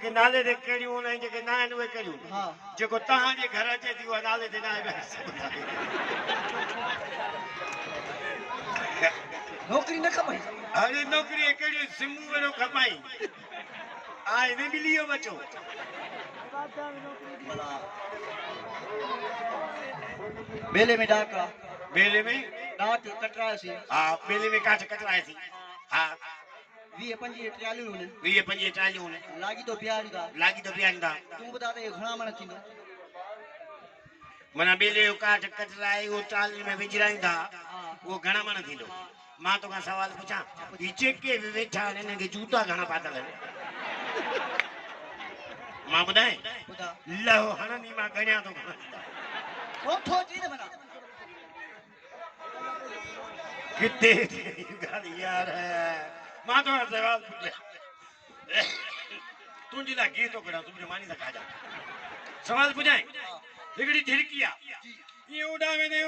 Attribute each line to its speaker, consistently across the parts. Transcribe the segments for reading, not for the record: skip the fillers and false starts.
Speaker 1: के नाले दे करियो न जे के ना न वे करियो
Speaker 2: हां
Speaker 1: जेको तहां जे घर अचे थी वो नाले दे ना
Speaker 2: नौकरी न खपाई
Speaker 1: अरे नौकरी करियो सिमू वालो खपाई आए ने मिलियो बचो
Speaker 2: बेले में डाका
Speaker 1: बेले में
Speaker 2: डाट कटरायो सी
Speaker 1: हां बेले में काठ कटराए थी हां
Speaker 2: 20-25 ट्रालियों ने
Speaker 1: 20-25 ट्रालियों ने
Speaker 2: लागी तो ब्याज दा तू बता दे घणा मन थींदो
Speaker 1: मना बेले यो काठ कटराए वो ट्राली में विजराइंदा वो घणा मन थींदो मां तो का सवाल पूछा ई चेके वेठा ने के जूता घणा पातल मां बुधाए
Speaker 2: बुधा
Speaker 1: लहो हणनी मां गणिया तो
Speaker 2: ओ थो जी ने बना
Speaker 1: कितने गाल यार मां तो सवाल पूछा तुझी ला गीतो करा तुझे मानी सा खा जा सवाल पूछाए हिकड़ी झिड़किया ये उड़ावे ने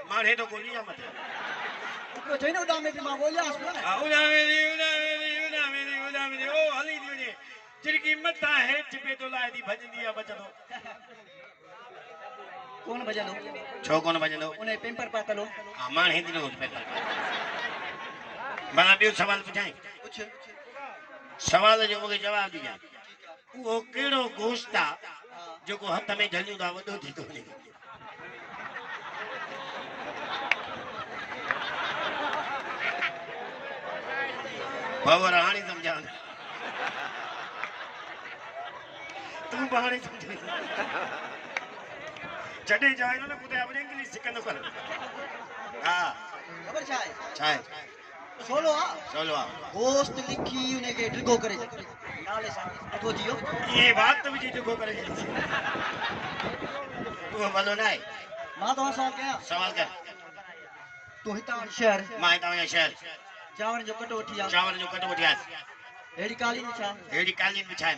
Speaker 1: मारे तो गोलियां मत
Speaker 2: को जइनो दामे पे मां बोलिया हस ना
Speaker 1: उड़ावे ओ हली दी वने झिड़की मता है चिपे तो लाए दी भजंदी आ बचदो
Speaker 2: कौन बजलो
Speaker 1: छो कौन बजलो
Speaker 2: उन्हें पेपर पातलो
Speaker 1: अमान हिंदी नो पेपर मां बियो सवाल पूछाई
Speaker 2: कुछ
Speaker 1: सवाल जो मुके जवाब दिया वो केड़ो गोश्ता जो को हथ में झलियो दा वडो थी तो नहीं बाबा रानी समझा तू बाहरी समझे चढ़े जाए ना कुते अब इंग्लिश सिखनो कर हां
Speaker 2: खबर छाए
Speaker 1: छाए
Speaker 2: सोलो
Speaker 1: आ
Speaker 2: गोश्त लिखी उन्हें के ड्रिगो करे नाले सा अठो जियो
Speaker 1: ये बात तो भी ड्रिगो करे तू बोलो नहीं
Speaker 2: मां तो सवाल
Speaker 1: कर
Speaker 2: तू हिता शहर
Speaker 1: मां हिता शहर
Speaker 2: चावल जो कटो उठिया
Speaker 1: एड़ी कालीन बिछाए